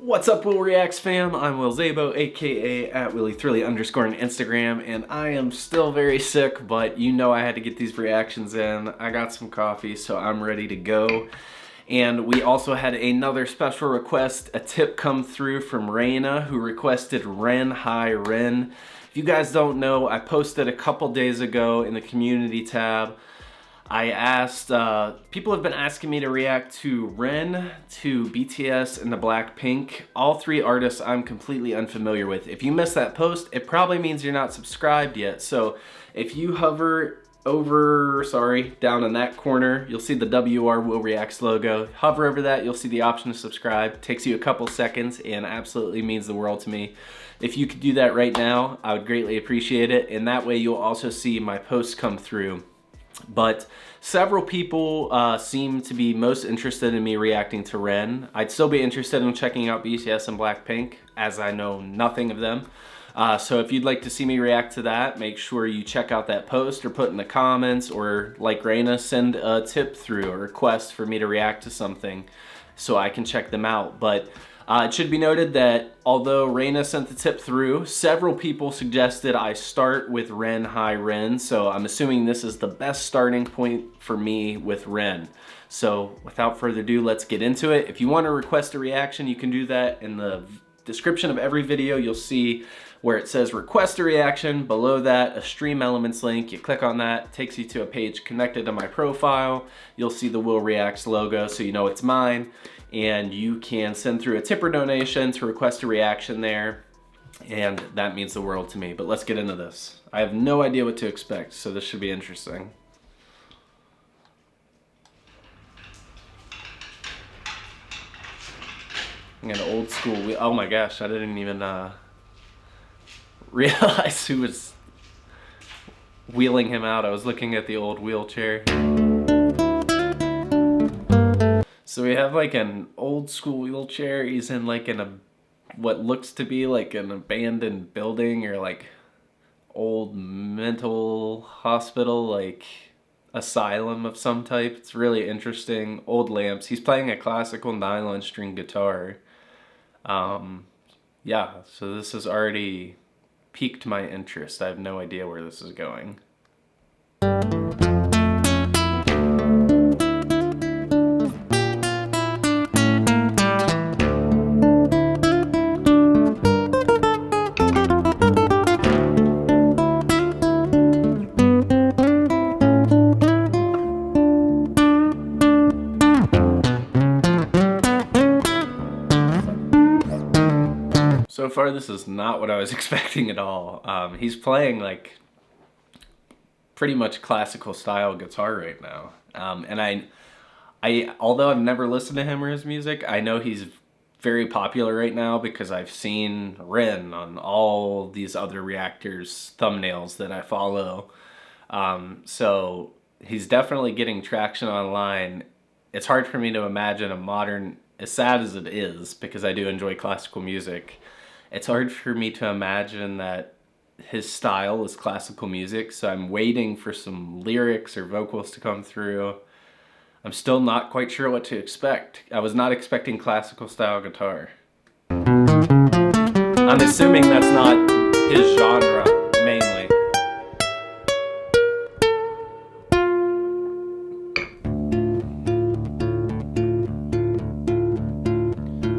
What's up, Will Reacts fam? I'm Will Zabo, aka at WillyThrilly_ on Instagram, and I am still very sick, but you know I had to get these reactions in. I got some coffee, so I'm ready to go. And we also had another special request, a tip come through from Raina, who requested Ren Hi Ren. If you guys don't know, I posted a couple days ago in the community tab. I asked, people have been asking me to react to Ren, to BTS, and to Blackpink. All three artists I'm completely unfamiliar with. If you missed that post, it probably means you're not subscribed yet. So if you hover over, down in that corner, you'll see the WR Will Reacts logo. Hover over that, you'll see the option to subscribe. It takes you a couple seconds and absolutely means the world to me. If you could do that right now, I would greatly appreciate it. And that way you'll also see my posts come through. But several people seem to be most interested in me reacting to Ren. I'd still be interested in checking out BTS and Blackpink, as I know nothing of them. So if you'd like to see me react to that, make sure you check out that post or put in the comments, or like Raina, send a tip through, a request for me to react to something so I can check them out. But it should be noted that although Raina sent the tip through, several people suggested I start with Ren Hi Ren, so I'm assuming this is the best starting point for me with Ren. So without further ado, let's get into it. If you want to request a reaction, you can do that in the description of every video. You'll see where it says request a reaction. Below that, a Stream Elements link. You click on that, takes you to a page connected to my profile. You'll see the Will Reacts logo, so you know it's mine. And you can send through a tip or donation to request a reaction there. And that means the world to me. But let's get into this. I have no idea what to expect, so this should be interesting. I'm gonna old school. Oh my gosh, I didn't even realize who was wheeling him out. I was looking at the old wheelchair. So we have like an old school wheelchair. He's in like what looks to be like an abandoned building or like old mental hospital, like asylum of some type. It's really interesting. Old lamps. He's playing a classical nylon string guitar. Yeah, so this has already piqued my interest. I have no idea where this is going. So far, this is not what I was expecting at all. He's playing like pretty much classical style guitar right now. And I, although I've never listened to him or his music, I know he's very popular right now because I've seen Ren on all these other reactors' thumbnails that I follow. So he's definitely getting traction online. It's hard for me to imagine a modern, as sad as it is, because I do enjoy classical music, it's hard for me to imagine that his style is classical music, so I'm waiting for some lyrics or vocals to come through. I'm still not quite sure what to expect. I was not expecting classical style guitar. I'm assuming that's not his genre, mainly.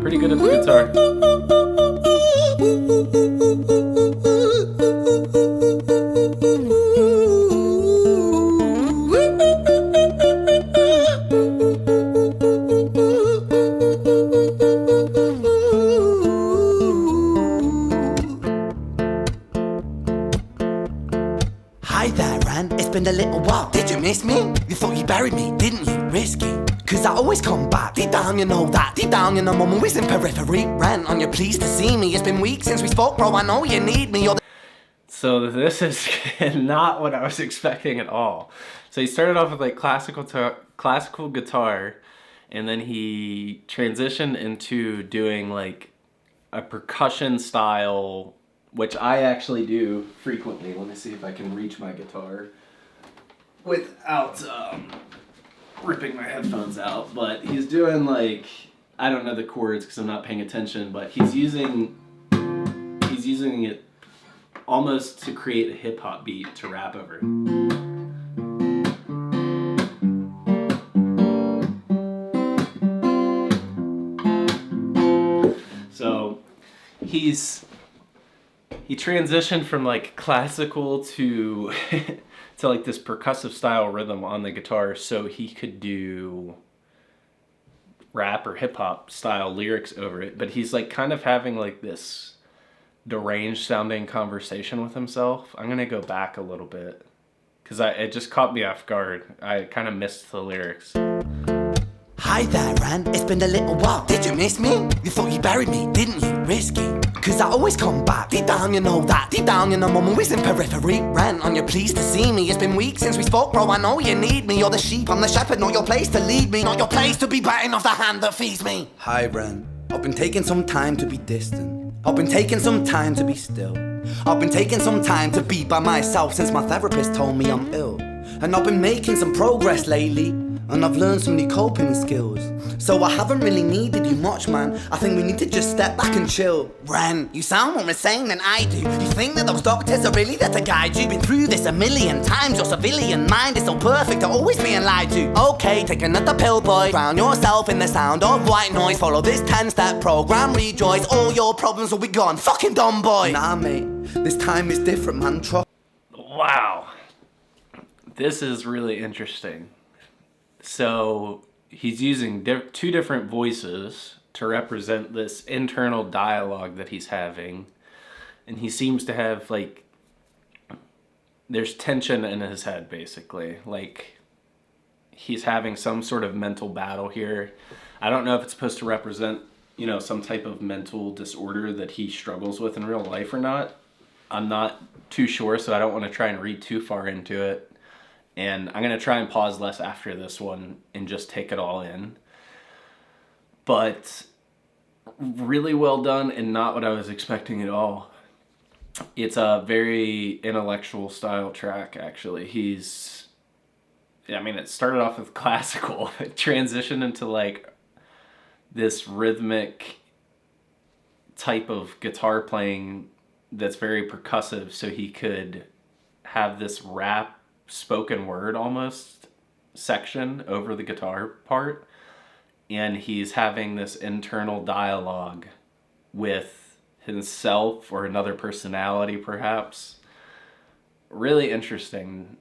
Pretty good at the guitar. Hi there, Ren. It's been a little while. Did you miss me? You thought you buried me, didn't you? Risky. Cause I always come back. Deep down you know that. Deep down you know I'm always in periphery. Ren, are you pleased to see me? It's been weeks since we spoke, bro. I know you need me. So this is not what I was expecting at all. So he started off with like classical guitar, and then he transitioned into doing like a percussion style, which I actually do frequently. Let me see if I can reach my guitar without ripping my headphones out. But he's doing like I don't know the chords because I'm not paying attention, but he's using it almost to create a hip hop beat to rap over. So he transitioned from like classical to to like this percussive style rhythm on the guitar so he could do rap or hip hop style lyrics over it, but he's like kind of having like this deranged sounding conversation with himself. I'm gonna go back a little bit because it just caught me off guard. I kind of missed the lyrics. Hi there, Ran, it's been a little while. Did you miss me? You thought you buried me, didn't you? Risky. Cause I always come back. Deep down you know that. Deep down you know I'm always in periphery. Ran, on your pleased to see me. It's been weeks since we spoke, bro. I know you need me. You're the sheep, I'm the shepherd. Not your place to lead me. Not your place to be biting off the hand that feeds me. Hi, Ran. I've been taking some time to be distant. I've been taking some time to be still. I've been taking some time to be by myself since my therapist told me I'm ill. And I've been making some progress lately, and I've learned some new coping skills. So I haven't really needed you much, man. I think we need to just step back and chill. Ren, you sound more insane than I do. You think that those doctors are really there to guide you? Been through this a million times. Your civilian mind is so perfect to always being lied to. Okay, take another pill, boy. Drown yourself in the sound of white noise. Follow this 10-step program, rejoice. All your problems will be gone. Fucking dumb boy. Nah, mate, this time is different, man. Wow. This is really interesting. So he's using two different voices to represent this internal dialogue that he's having. And he seems to have, like, there's tension in his head, basically. Like, he's having some sort of mental battle here. I don't know if it's supposed to represent, you know, some type of mental disorder that he struggles with in real life or not. I'm not too sure, so I don't want to try and read too far into it. And I'm going to try and pause less after this one and just take it all in. But really well done and not what I was expecting at all. It's a very intellectual style track, actually. It started off with classical. It transitioned into like this rhythmic type of guitar playing that's very percussive, so he could have this rap spoken word almost section over the guitar part, and he's having this internal dialogue with himself or another personality perhaps. Really interesting.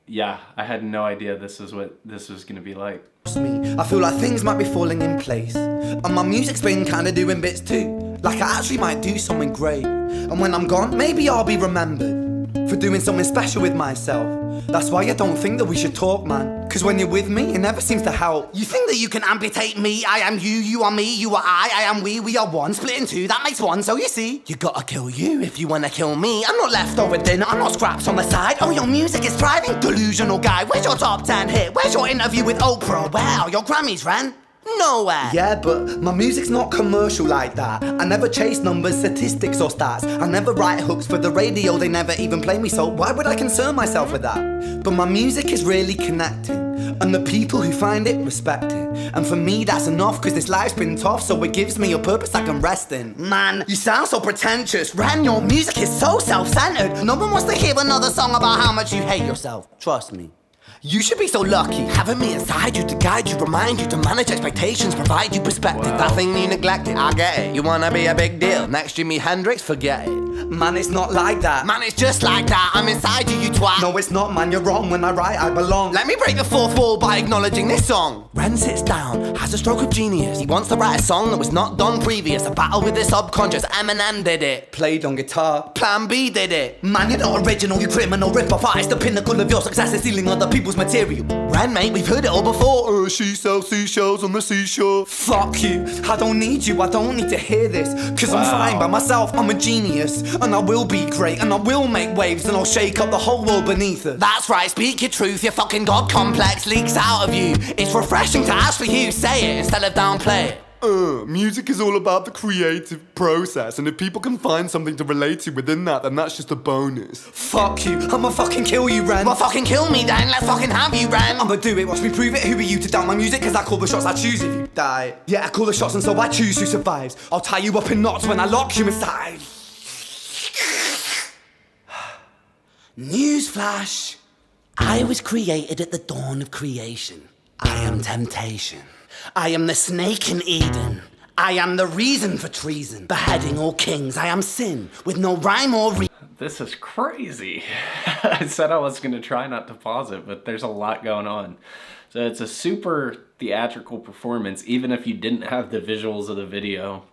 Yeah, I had no idea this is what this was gonna be like. Me, I feel like things might be falling in place, and my music's been kinda doing bits too. Like I actually might do something great, and when I'm gone, maybe I'll be remembered for doing something special with myself. That's why I don't think that we should talk, man. Cause when you're with me, it never seems to help. You think that you can amputate me? I am you, you are me, you are I am we are one. Split in two, that makes one, so you see. You gotta kill you if you wanna kill me. I'm not leftover dinner, I'm not scraps on the side. Oh, your music is thriving, delusional guy. Where's your top 10 hit? Where's your interview with Oprah? Wow, your Grammys ran nowhere. Yeah, but my music's not commercial like that. I never chase numbers, statistics or stats. I never write hooks for the radio, they never even play me, so why would I concern myself with that? But my music is really connecting, and the people who find it respect it. And for me that's enough, cause this life's been tough, so it gives me a purpose I can rest in. Man, you sound so pretentious. Ran, your music is so self-centered. No one wants to hear another song about how much you hate yourself. Trust me. You should be so lucky, having me inside you to guide you, remind you to manage expectations, provide you perspective. Wow. That thing you neglected, I get it. You wanna be a big deal, next Jimi Hendrix, forget it. Man, it's not like that. Man, it's just like that. I'm inside you, you twat. No, it's not, man, you're wrong. When I write, I belong. Let me break the fourth wall by acknowledging this song. Ren sits down, has a stroke of genius. He wants to write a song that was not done previous. A battle with the subconscious, Eminem did it. Played on guitar, Plan B did it. Man, you're not original, you criminal rip-off artist. The pinnacle of your success is stealing other people's material. Ren, mate, we've heard it all before. She sells seashells on the seashore. Fuck you, I don't need you, I don't need to hear this. Cause I'm fine by myself, I'm a genius. And I will be great, and I will make waves, and I'll shake up the whole world beneath us. That's right, speak your truth, your fucking God complex leaks out of you. It's refreshing to actually hear you say it instead of downplay it. Music is all about the creative process, and if people can find something to relate to within that, then that's just a bonus. Fuck you, I'ma fucking kill you, Ren. Well, fucking kill me then, let's fucking have you, Ren. I'ma do it, watch me prove it. Who are you to doubt my music? Cause I call the shots, I choose if you die. Yeah, I call the shots and so I choose who survives. I'll tie you up in knots when I lock you inside. Newsflash. I was created at the dawn of creation. I am temptation. I am the snake in Eden. I am the reason for treason. Beheading all kings, I am sin, with no rhyme or reason. This is crazy. I said I was going to try not to pause it, but there's a lot going on. So it's a super theatrical performance, even if you didn't have the visuals of the video.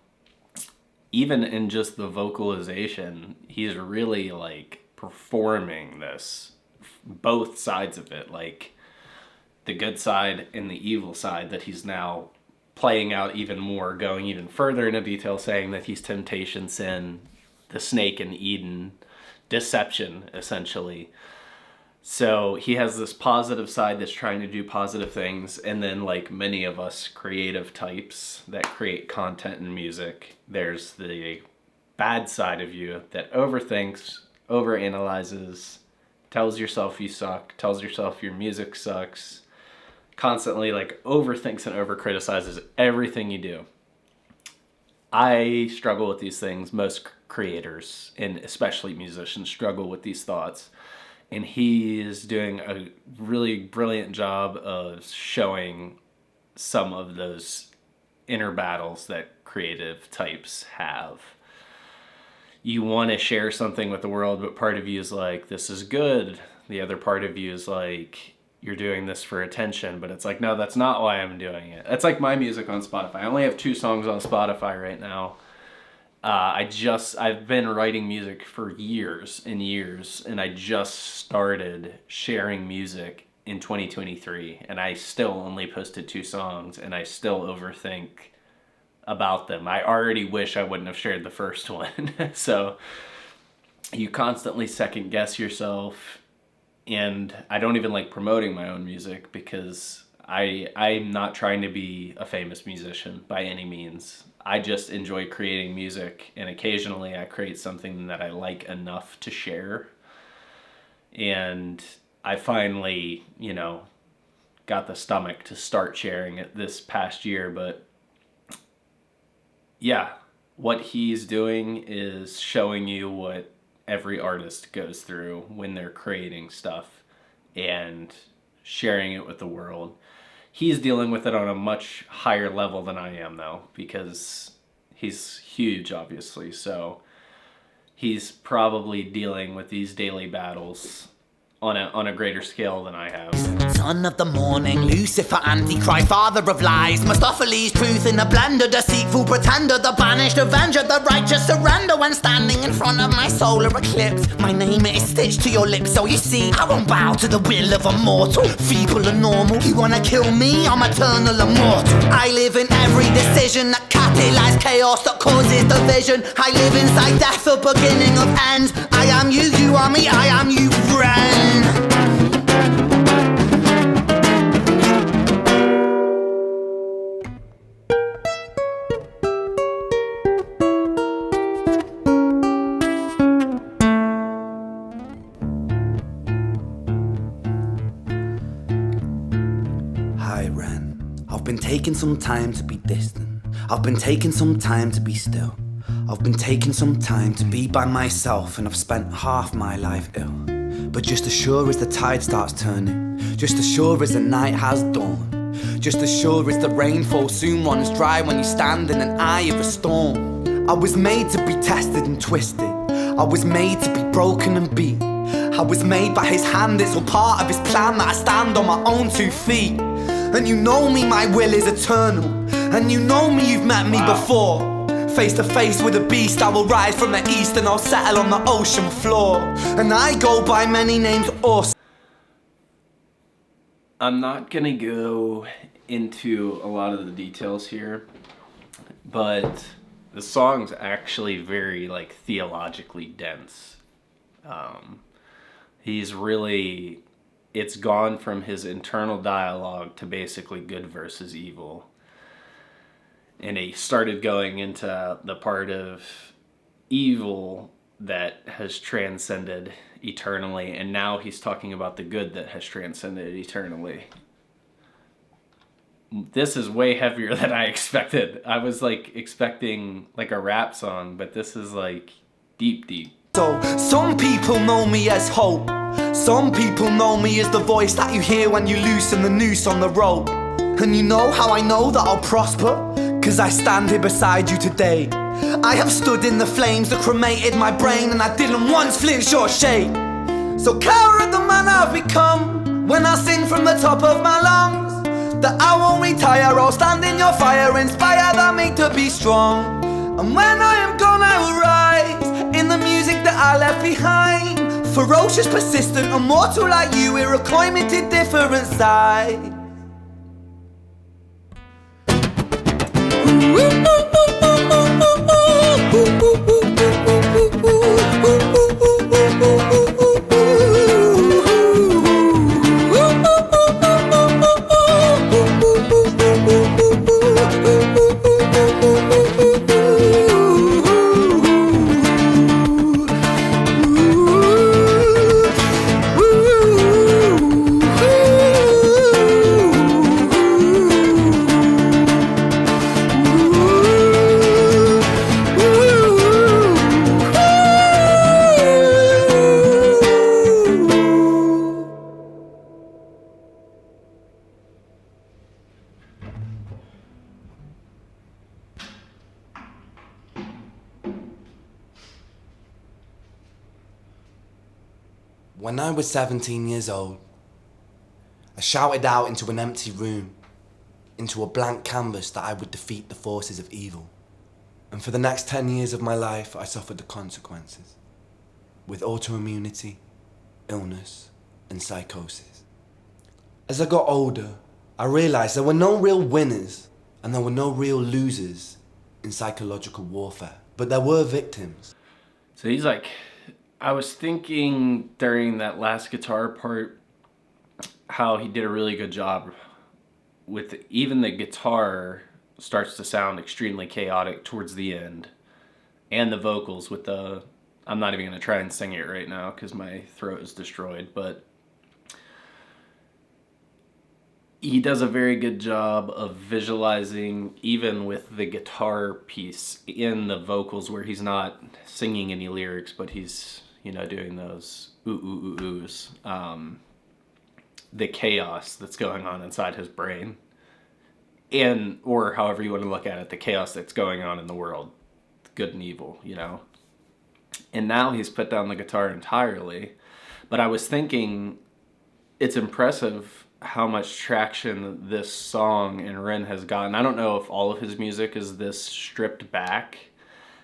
Even in just the vocalization, he's really like performing this, both sides of it, like the good side and the evil side that he's now playing out even more, going even further into detail, saying that he's temptation, sin, the snake in Eden, deception, essentially. So he has this positive side that's trying to do positive things, and then like many of us creative types that create content and music, there's the bad side of you that overthinks, overanalyzes, tells yourself you suck, tells yourself your music sucks, constantly like overthinks and overcriticizes everything you do. I struggle with these things. Most creators, and especially musicians, struggle with these thoughts. And he is doing a really brilliant job of showing some of those inner battles that creative types have. You want to share something with the world, but part of you is like, this is good. The other part of you is like, you're doing this for attention, but it's like, no, that's not why I'm doing it. It's like my music on Spotify. I only have 2 songs on Spotify right now. I've been writing music for years and years, and I just started sharing music in 2023, and I still only posted 2 songs, and I still overthink about them. I already wish I wouldn't have shared the first one. So you constantly second guess yourself, and I don't even like promoting my own music because I'm not trying to be a famous musician by any means. I just enjoy creating music, and occasionally I create something that I like enough to share. And I finally, got the stomach to start sharing it this past year. But yeah, what he's doing is showing you what every artist goes through when they're creating stuff and sharing it with the world. He's dealing with it on a much higher level than I am, though, because he's huge, obviously. So he's probably dealing with these daily battles on a greater scale than I have. Son of the morning, Lucifer, Antichrist, father of lies, Mephistopheles, truth in a blender, deceitful pretender, the banished avenger, the righteous surrender. When standing in front of my solar eclipse, my name is stitched to your lips. So you see, I won't bow to the will of a mortal, feeble and normal. You wanna kill me? I'm eternal immortal. I live in every decision that catalyzes chaos, that causes division. I live inside death, the beginning of ends. I am you, you are me, I am you, friend. Hi, Ren. I've been taking some time to be distant. I've been taking some time to be still. I've been taking some time to be by myself, and I've spent half my life ill. But just as sure as the tide starts turning, just as sure as the night has dawned, just as sure as the rainfall soon runs dry when you stand in an eye of a storm. I was made to be tested and twisted. I was made to be broken and beat. I was made by his hand, it's all part of his plan that I stand on my own 2 feet. And you know me, my will is eternal. And you know me, you've met me before. Face to face with a beast, I will rise from the east and I'll settle on the ocean floor. And I go by many names also. I'm not gonna go into a lot of the details here, but the song's actually very like theologically dense. It's gone from his internal dialogue to basically good versus evil. And he started going into the part of evil that has transcended eternally, and now he's talking about the good that has transcended eternally. This is way heavier than I expected. I was like expecting like a rap song, but this is like deep, deep. So, some people know me as hope. Some people know me as the voice that you hear when you loosen the noose on the rope. And you know how I know that I'll prosper? 'Cause I stand here beside you today. I have stood in the flames that cremated my brain, and I didn't once flinch or shake. So cower at the man I've become when I sing from the top of my lungs. That I won't retire, I'll stand in your fire, inspired and made to be strong. And when I am gone I will rise in the music that I left behind. Ferocious, persistent, immortal like you, we're a climate-ed different side. When I was 17 years old, I shouted out into an empty room, into a blank canvas, that I would defeat the forces of evil. And for the next 10 years of my life, I suffered the consequences, with autoimmunity, illness, and psychosis. As I got older, I realized there were no real winners and there were no real losers in psychological warfare, but there were victims. So he's like, I was thinking during that last guitar part how he did a really good job with even the guitar starts to sound extremely chaotic towards the end, and the vocals with the, I'm not even going to try and sing it right now because my throat is destroyed, but he does a very good job of visualizing, even with the guitar piece in the vocals where he's not singing any lyrics, but he's, you know, doing those ooh, ooh, ooh, oohs. The chaos that's going on inside his brain. And, or however you want to look at it, the chaos that's going on in the world. Good and evil, you know. And now he's put down the guitar entirely. But I was thinking, it's impressive how much traction this song and Ren has gotten. I don't know if all of his music is this stripped back,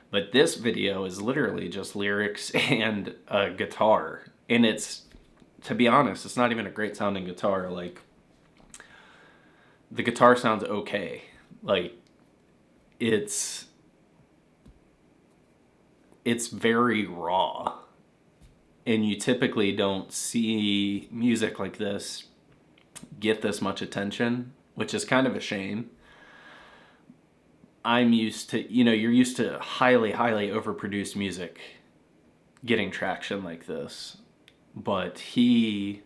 but this video is literally just lyrics and a guitar. And it's, to be honest, it's not even a great sounding guitar. Like, the guitar sounds okay. Like, it's very raw. And you typically don't see music like this get this much attention, which is kind of a shame. I'm used to, you know, you're used to highly, highly overproduced music getting traction like this. But he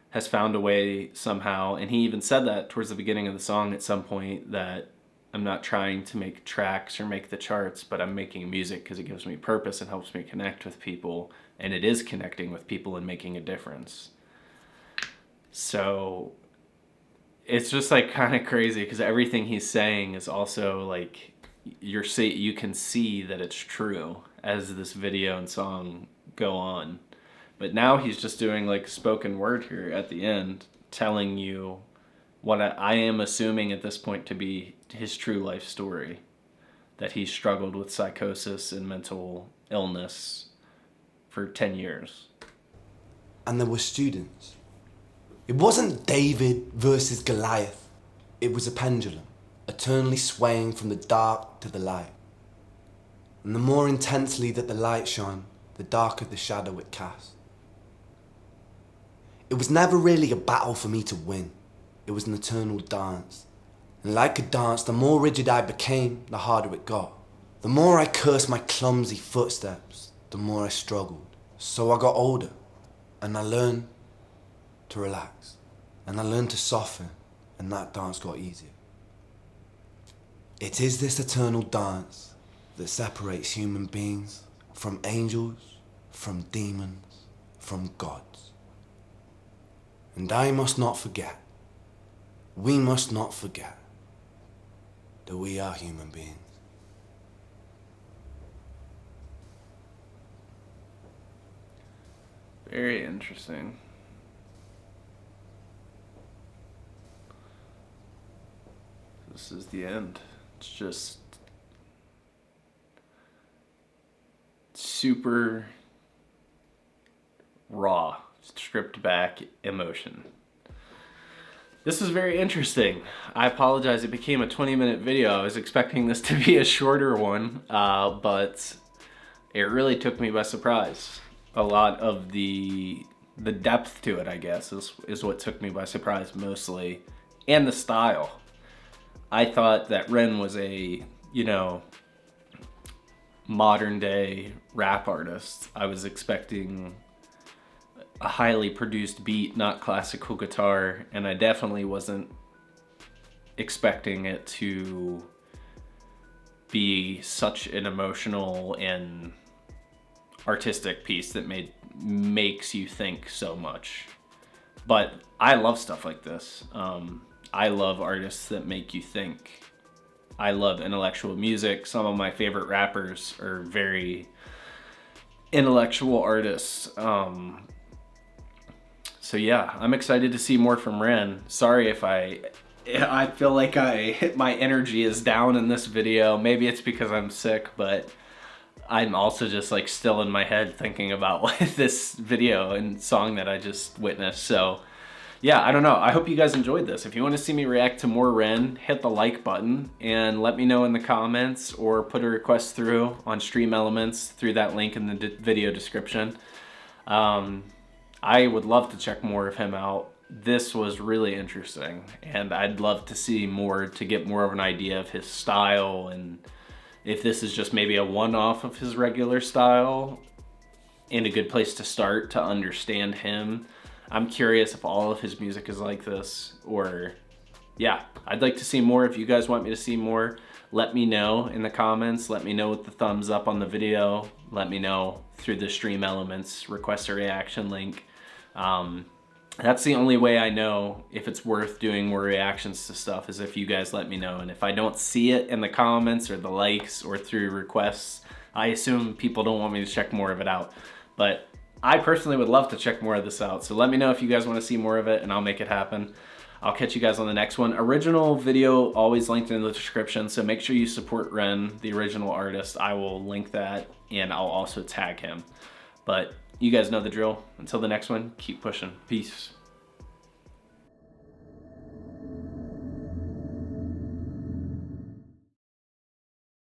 has found a way somehow, and he even said that towards the beginning of the song at some point, that I'm not trying to make tracks or make the charts, but I'm making music because it gives me purpose and helps me connect with people, and it is connecting with people and making a difference. So it's just like kind of crazy because everything he's saying is also like, you can see that it's true as this video and song go on. But now he's just doing like spoken word here at the end, telling you what I am assuming at this point to be his true life story, that he struggled with psychosis and mental illness for 10 years. And there were students. It wasn't David versus Goliath. It was a pendulum, eternally swaying from the dark to the light. And the more intensely that the light shone, the darker the shadow it cast. It was never really a battle for me to win. It was an eternal dance, And like a dance, the more rigid I became, the harder it got. The more I cursed my clumsy footsteps, the more I struggled. So I got older, and I learned to relax, and I learned to soften, and that dance got easier. It is this eternal dance that separates human beings from angels, from demons, from gods. And I must not forget, we must not forget, that we are human beings. Very interesting. This is the end. It's just super raw, stripped back emotion. This is very interesting. I apologize, it became a 20-minute video. I was expecting this to be a shorter one, but it really took me by surprise. A lot of the depth to it, I guess, is what took me by surprise mostly, and the style. I thought that Ren was a, modern day rap artist. I was expecting a highly produced beat, not classical guitar, and I definitely wasn't expecting it to be such an emotional and artistic piece that makes you think so much. But I love stuff like this. I love artists that make you think. I love intellectual music. Some of my favorite rappers are very intellectual artists. So yeah, I'm excited to see more from Ren. Sorry if I feel like my energy is down in this video. Maybe it's because I'm sick, but I'm also just like still in my head thinking about this video and song that I just witnessed. So yeah, I don't know. I hope you guys enjoyed this. If you want to see me react to more Ren, hit the like button and let me know in the comments, or put a request through on Stream Elements through that link in the video description. I would love to check more of him out. This was really interesting, and I'd love to see more to get more of an idea of his style, and if this is just maybe a one-off of his regular style and a good place to start to understand him. I'm curious if all of his music is like this, or yeah, I'd like to see more. If you guys want me to see more, let me know in the comments. Let me know with the thumbs up on the video. Let me know through the Stream Elements request a reaction link. That's the only way I know if it's worth doing more reactions to stuff, is if you guys let me know. And if I don't see it in the comments or the likes or through requests, I assume people don't want me to check more of it out. But I personally would love to check more of this out. So let me know if you guys want to see more of it, and I'll make it happen. I'll catch you guys on the next one. Original video always linked in the description, so make sure you support Ren, the original artist. I will link that, and I'll also tag him. But you guys know the drill. Until the next one, keep pushing. Peace.